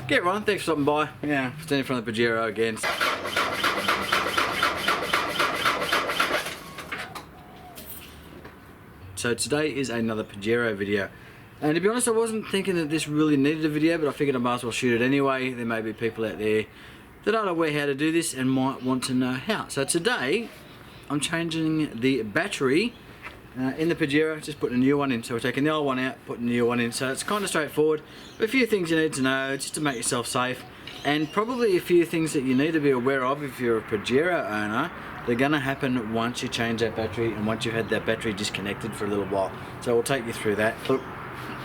Get everyone, thanks for stopping by. Yeah, standing in front of the Pajero again. So today is another Pajero video. And to be honest, I wasn't thinking that this really needed a video, but I figured I might as well shoot it anyway. There may be people out there that aren't aware how to do this and might want to know how. So today, I'm changing the battery in the Pajero, just putting a new one in. So we're taking the old one out, putting a new one in. So it's kind of straightforward. But a few things you need to know just to make yourself safe, and probably a few things that you need to be aware of if you're a Pajero owner. They're going to happen once you change that battery and once you've had that battery disconnected for a little while. So we'll take you through that. Look,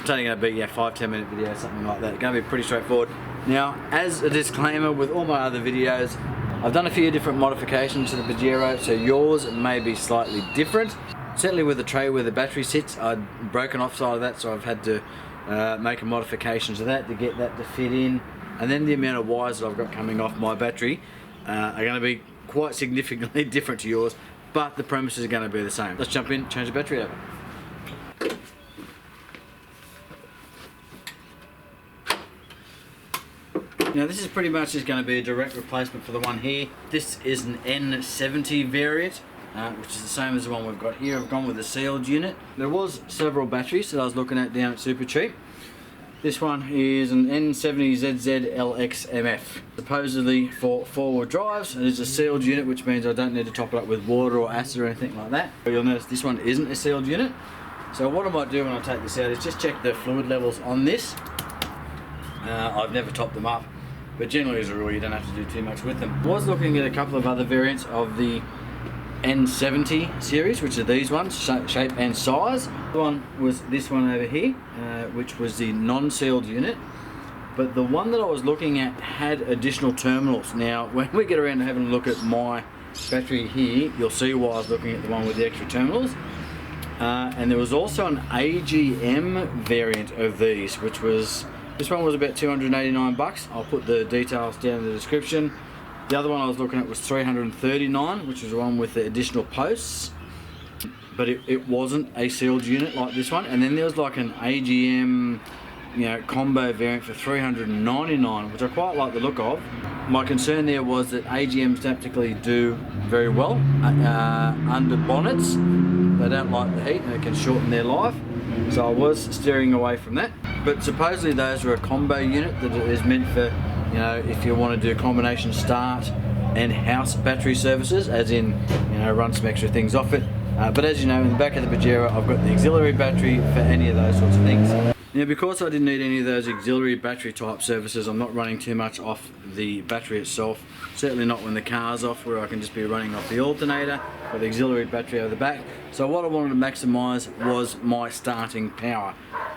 it's only going to be a 5-10 minute video, something like that. It's going to be pretty straightforward. Now, as a disclaimer with all my other videos, I've done a few different modifications to the Pajero, so yours may be slightly different. Certainly with the tray where the battery sits, I've broken off side of that, so I've had to make a modification to that to get that to fit in. And then the amount of wires that I've got coming off my battery are going to be quite significantly different to yours, but the premises are going to be the same. Let's jump in, change the battery over. Now this is pretty much just going to be a direct replacement for the one here. This is an N70 variant, which is the same as the one we've got here. I've gone with a sealed unit. There was several batteries that I was looking at down at Super Cheap. This one is an N70ZZ-LXMF, supposedly for 4-wheel drives. It is a sealed unit, which means I don't need to top it up with water or acid or anything like that. But you'll notice this one isn't a sealed unit. So what I might do when I take this out is just check the fluid levels on this. I've never topped them up, but generally as a rule you don't have to do too much with them. I was looking at a couple of other variants of the N70 series, which are these ones, shape and size. The one was this one over here, which was the non-sealed unit, but the one that I was looking at had additional terminals. Now when we get around to having a look at my battery here, you'll see why I was looking at the one with the extra terminals. And there was also an AGM variant of these, which was, this one was about 289 bucks. I'll put the details down in the description. The other one I was looking at was 339, which was the one with the additional posts, but it wasn't a sealed unit like this one. And then there was like an AGM, combo variant for 399, which I quite like the look of. My concern there was that AGMs don't particularly do very well under bonnets. They don't like the heat and it can shorten their life. So I was steering away from that. But supposedly those were a combo unit that is meant for, if you want to do combination start and house battery services, as in, run some extra things off it. But as you know, in the back of the Pajero, I've got the auxiliary battery for any of those sorts of things. Now, because I didn't need any of those auxiliary battery type services, I'm not running too much off the battery itself. Certainly not when the car's off, where I can just be running off the alternator or the auxiliary battery over the back. So what I wanted to maximise was my starting power.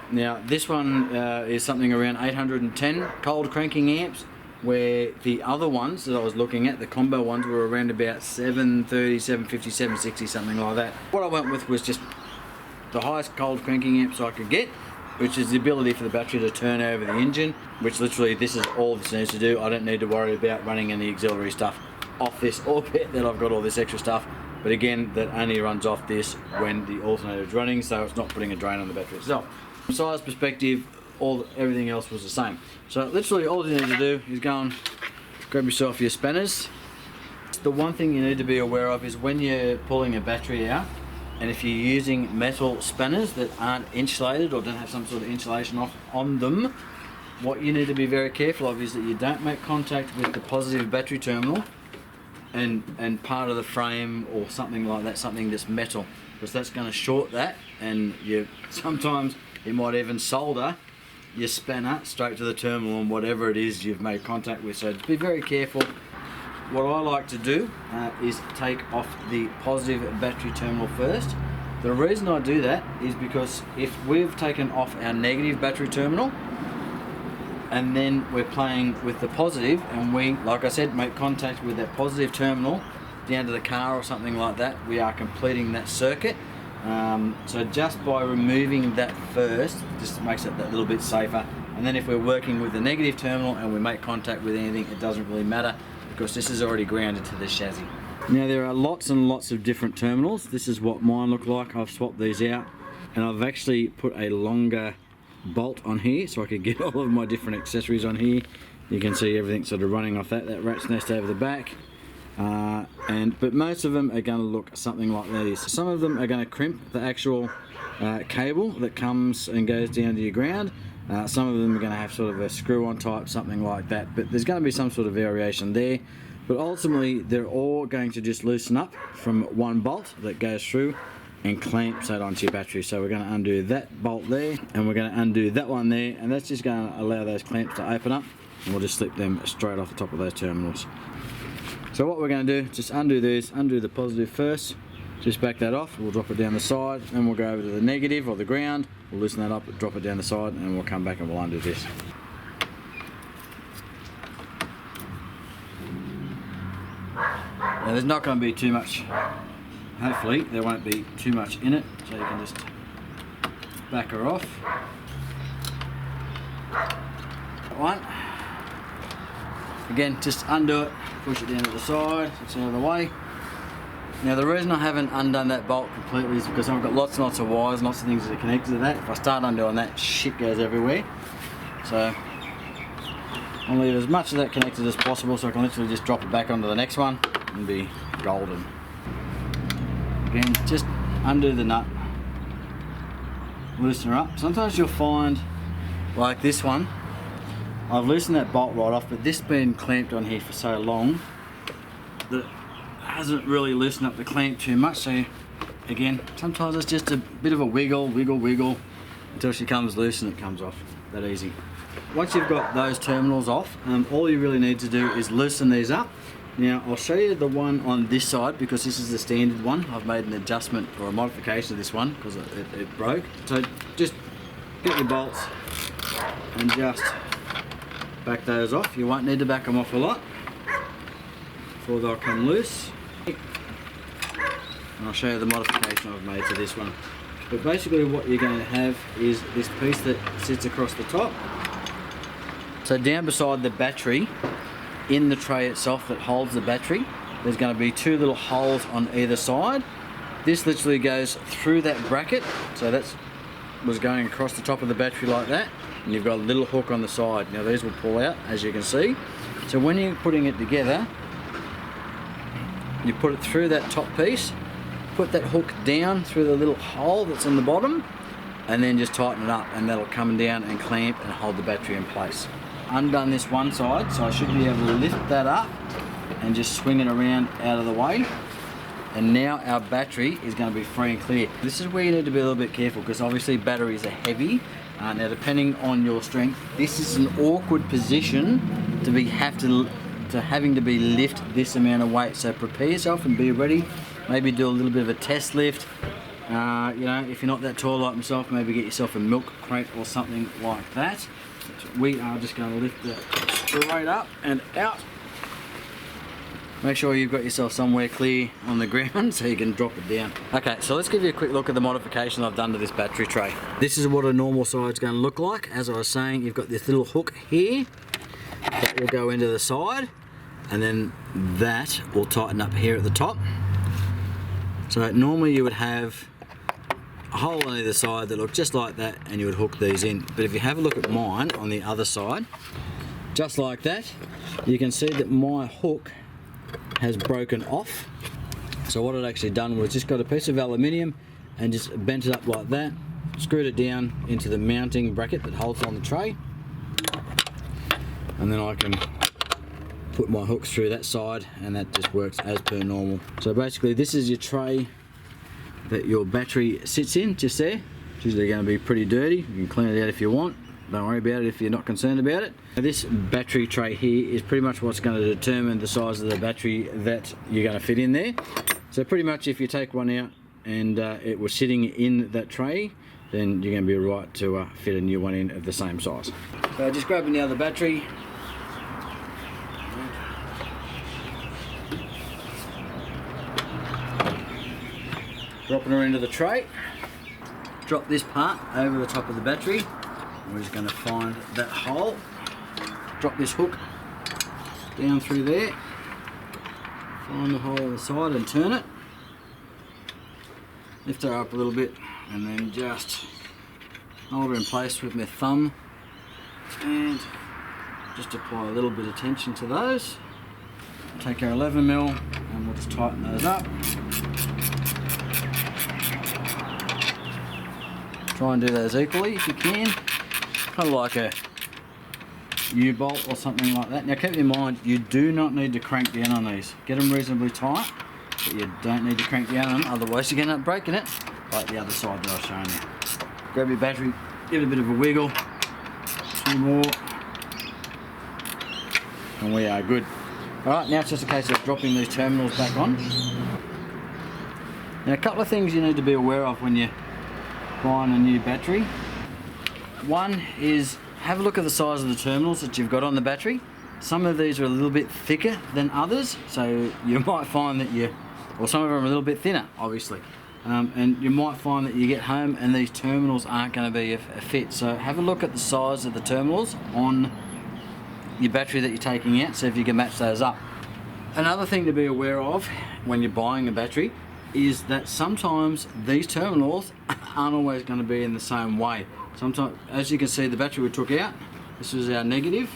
Now this one is something around 810 cold cranking amps, where the other ones that I was looking at, the combo ones, were around about 730, 750, 760, something like that. What I went with was just the highest cold cranking amps I could get, which is the ability for the battery to turn over the engine, which literally this is all this needs to do. I don't need to worry about running any auxiliary stuff off this, albeit that I've got all this extra stuff. But again, that only runs off this when the alternator is running, so it's not putting a drain on the battery itself. From size perspective, everything else was the same. So literally all you need to do is go and grab yourself your spanners. The one thing you need to be aware of is when you're pulling a battery out, and if you're using metal spanners that aren't insulated or don't have some sort of insulation on them, what you need to be very careful of is that you don't make contact with the positive battery terminal and part of the frame or something like that, something that's metal, because that's going to short that, and sometimes it might even solder your spanner straight to the terminal on whatever it is you've made contact with. So be very careful. What I like to do is take off the positive battery terminal first. The reason I do that is because if we've taken off our negative battery terminal and then we're playing with the positive, and we, like I said, make contact with that positive terminal down to the car or something like that, we are completing that circuit. So just by removing that first, just makes it that little bit safer. And then if we're working with the negative terminal and we make contact with anything, it doesn't really matter, because this is already grounded to the chassis. Now there are lots and lots of different terminals. This is what mine look like. I've swapped these out, and I've actually put a longer bolt on here so I could get all of my different accessories on here. You can see everything sort of running off that rat's nest over the back. But most of them are going to look something like these. Some of them are going to crimp the actual cable that comes and goes down to your ground. Some of them are going to have sort of a screw-on type, something like that. But there's going to be some sort of variation there. But ultimately, they're all going to just loosen up from one bolt that goes through and clamps that onto your battery. So we're going to undo that bolt there, and we're going to undo that one there, and that's just going to allow those clamps to open up, and we'll just slip them straight off the top of those terminals. So what we're going to do, just undo these, undo the positive first, just back that off, we'll drop it down the side, then we'll go over to the negative or the ground, we'll loosen that up, drop it down the side, and we'll come back and we'll undo this. Now there's not going to be too much, hopefully there won't be too much in it, so you can just back her off. That one. Again, just undo it, push it down to the side, it's out of the way. Now the reason I haven't undone that bolt completely is because I've got lots and lots of wires and lots of things that are connected to that. If I start undoing that, shit goes everywhere. So I'll leave as much of that connected as possible so I can literally just drop it back onto the next one and be golden. Again, just undo the nut, loosen her up. Sometimes you'll find, like this one, I've loosened that bolt right off, but this has been clamped on here for so long that it hasn't really loosened up the clamp too much. So again, sometimes it's just a bit of a wiggle until she comes loose and it comes off. That easy. Once you've got those terminals off, all you really need to do is loosen these up. Now I'll show you the one on this side because this is the standard one. I've made an adjustment or a modification of this one because it broke. So just get your bolts and just back those off. You won't need to back them off a lot before they'll come loose. And I'll show you the modification I've made to this one. But basically what you're going to have is this piece that sits across the top. So down beside the battery, in the tray itself that holds the battery, there's going to be two little holes on either side. This literally goes through that bracket, so that was going across the top of the battery like that, and you've got a little hook on the side. Now these will pull out, as you can see. So when you're putting it together, you put it through that top piece, put that hook down through the little hole that's in the bottom, and then just tighten it up, and that'll come down and clamp and hold the battery in place. Undone this one side, so I should be able to lift that up and just swing it around out of the way. And now our battery is going to be free and clear. This is where you need to be a little bit careful because obviously batteries are heavy. Now depending on your strength, this is an awkward position to be having to be lift this amount of weight. So prepare yourself and be ready. Maybe do a little bit of a test lift. You know, if you're not that tall like myself, maybe get yourself a milk crate or something like that. We are just going to lift that straight up and out. Make sure you've got yourself somewhere clear on the ground so you can drop it down. Okay, so let's give you a quick look at the modification I've done to this battery tray. This is what a normal side's going to look like. As I was saying, you've got this little hook here that will go into the side, and then that will tighten up here at the top. So normally you would have a hole on either side that look just like that, and you would hook these in. But if you have a look at mine on the other side, just like that, you can see that my hook has broken off. So what I'd actually done was just got a piece of aluminium and just bent it up like that, screwed it down into the mounting bracket that holds on the tray, and then I can put my hooks through that side, and that just works as per normal. So basically this is your tray that your battery sits in, just there. It's usually going to be pretty dirty. You can clean it out if you want. Don't worry about it if you're not concerned about it. This battery tray here is pretty much what's going to determine the size of the battery that you're going to fit in there. So pretty much if you take one out and it was sitting in that tray, then you're going to be right to fit a new one in of the same size. So just grabbing the other battery, dropping her into the tray, drop this part over the top of the battery. We're just going to find that hole, drop this hook down through there, find the hole on the side and turn it, lift her up a little bit, and then just hold it in place with my thumb and just apply a little bit of tension to those. Take our 11mm and we'll just tighten those up. Try and do those equally if you can. Kind of like a U-bolt or something like that. Now keep in mind, you do not need to crank down on these. Get them reasonably tight, but you don't need to crank down on them, otherwise you're going to end up breaking it, like the other side that I've shown you. Grab your battery, give it a bit of a wiggle, 2 more, and we are good. Alright, now it's just a case of dropping these terminals back on. Now a couple of things you need to be aware of when you're buying a new battery. One is, have a look at the size of the terminals that you've got on the battery. Some of these are a little bit thicker than others, so you might find that or some of them are a little bit thinner, obviously. And you might find that you get home and these terminals aren't going to be a fit. So have a look at the size of the terminals on your battery that you're taking out, so if you can match those up. Another thing to be aware of when you're buying a battery is that sometimes these terminals aren't always going to be in the same way. Sometimes, as you can see, the battery we took out, this was our negative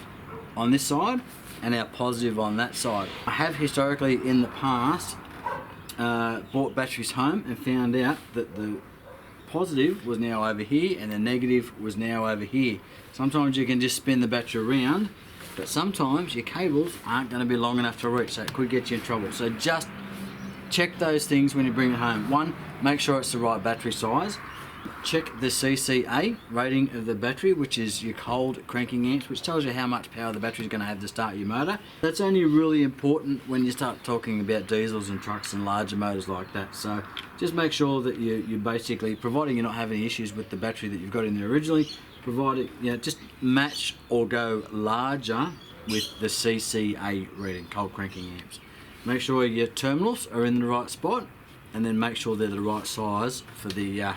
on this side and our positive on that side. I have historically in the past bought batteries home and found out that the positive was now over here and the negative was now over here. Sometimes you can just spin the battery around, but sometimes your cables aren't going to be long enough to reach, so it could get you in trouble. So just check those things when you bring it home. One, make sure it's the right battery size. Check the CCA rating of the battery, which is your cold cranking amps, which tells you how much power the battery is going to have to start your motor. That's only really important when you start talking about diesels and trucks and larger motors like that. So just make sure that you basically, providing you're not having issues with the battery that you've got in there originally, provided, just match or go larger with the CCA reading, cold cranking amps. Make sure your terminals are in the right spot, and then make sure they're the right size for the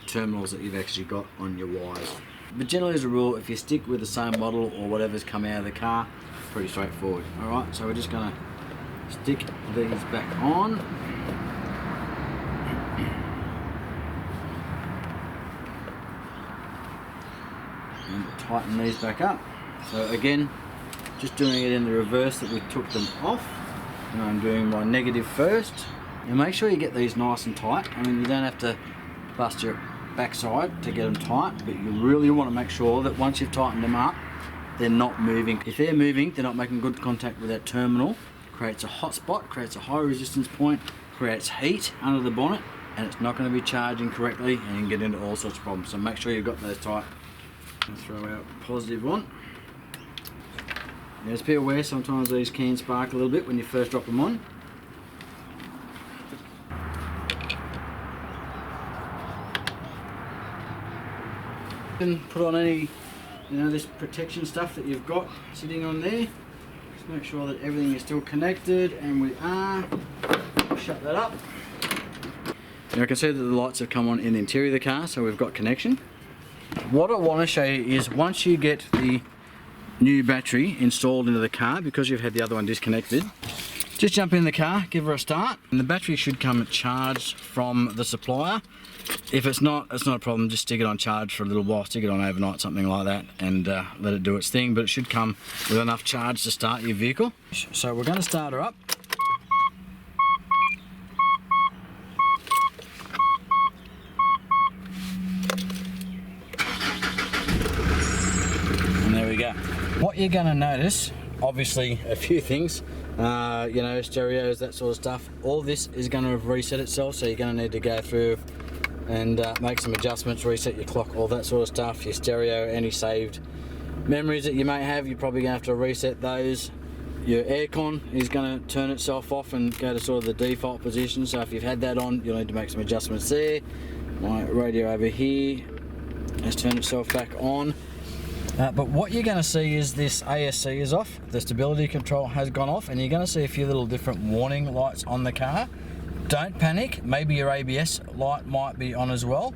terminals that you've actually got on your wires. But generally as a rule, if you stick with the same model or whatever's come out of the car, pretty straightforward. Alright, so we're just going to stick these back on. And tighten these back up. So again, just doing it in the reverse that we took them off. And I'm doing my negative first. And make sure you get these nice and tight. I mean, you don't have to bust your backside to get them tight, but you really want to make sure that once you've tightened them up, they're not moving. If they're moving, they're not making good contact with that terminal. Creates a hot spot, creates a high resistance point, creates heat under the bonnet, and it's not going to be charging correctly, and you can get into all sorts of problems. So make sure you've got those tight. I'll throw our positive on. Now just be aware, sometimes these can spark a little bit when you first drop them on. And put on any, this protection stuff that you've got sitting on there. Just make sure that everything is still connected, and we are. Shut that up. Now I can see that the lights have come on in the interior of the car, so we've got connection. What I want to show you is once you get the new battery installed into the car, because you've had the other one disconnected, just jump in the car, give her a start, and the battery should come charged from the supplier. If it's not a problem. Just stick it on charge for a little while, stick it on overnight, something like that, and let it do its thing, but it should come with enough charge to start your vehicle. So we're going to start her up. And there we go. What you're going to notice, obviously a few things, stereos, that sort of stuff. All this is going to reset itself, so you're going to need to go through and make some adjustments, reset your clock, all that sort of stuff. Your stereo, any saved memories that you may have, you're probably going to have to reset those. Your aircon is going to turn itself off and go to sort of the default position, so if you've had that on, you'll need to make some adjustments there. My radio over here has turned itself back on. But what you're going to see is this ASC is off, the stability control has gone off, and you're going to see a few little different warning lights on the car. Don't panic, maybe your ABS light might be on as well.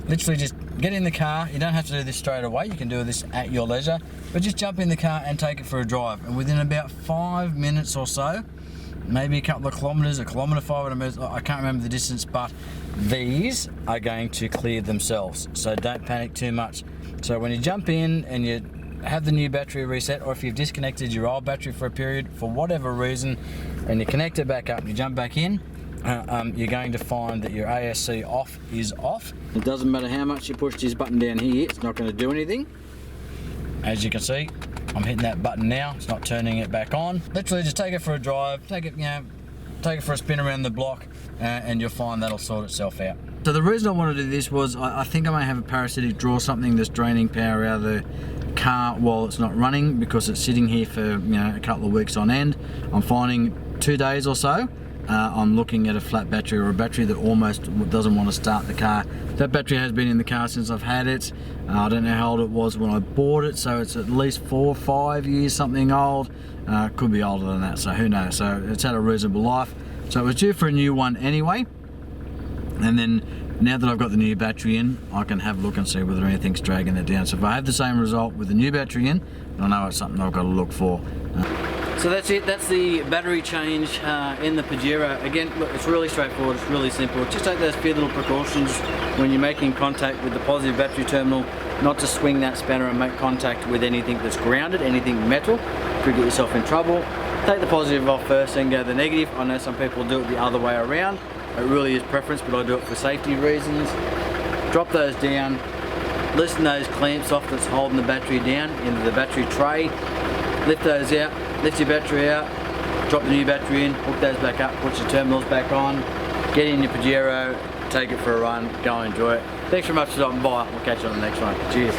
Literally just get in the car. You don't have to do this straight away, you can do this at your leisure, but just jump in the car and take it for a drive, and within about 5 minutes or so, maybe a couple of kilometres, a kilometre, 500 metres, I can't remember the distance, but these are going to clear themselves, so don't panic too much. So when you jump in and you have the new battery reset, or if you've disconnected your old battery for a period for whatever reason and you connect it back up and you jump back in, you're going to find that your ASC off is off. It doesn't matter how much you push this button down here, it's not going to do anything. As you can see, I'm hitting that button now, it's not turning it back on. Literally just take it for a drive, take it for a spin around the block, and you'll find that'll sort itself out. So the reason I wanted to do this was I think I may have a parasitic draw, something that's draining power out of the car while it's not running, because it's sitting here for a couple of weeks on end. I'm finding 2 days or so I'm looking at a flat battery, or a battery that almost doesn't want to start the car. That battery has been in the car since I've had it. I don't know how old it was when I bought it, so it's at least 4 or 5 years, something old. Could be older than that, so who knows. So it's had a reasonable life. So it was due for a new one anyway. And then now that I've got the new battery in, I can have a look and see whether anything's dragging it down. So if I have the same result with the new battery in, I know it's something I've got to look for. So that's it, that's the battery change in the Pajero. Again, look, it's really straightforward, it's really simple. Just take those few little precautions when you're making contact with the positive battery terminal, not to swing that spanner and make contact with anything that's grounded, anything metal. Could get yourself in trouble. Take the positive off first, then go to the negative. I know some people do it the other way around. It really is preference, but I do it for safety reasons. Drop those down, loosen those clamps off that's holding the battery down into the battery tray. Lift those out, lift your battery out, drop the new battery in, hook those back up, put your terminals back on, get in your Pajero, take it for a run, go enjoy it. Thanks very much for stopping by. We'll catch you on the next one. Cheers.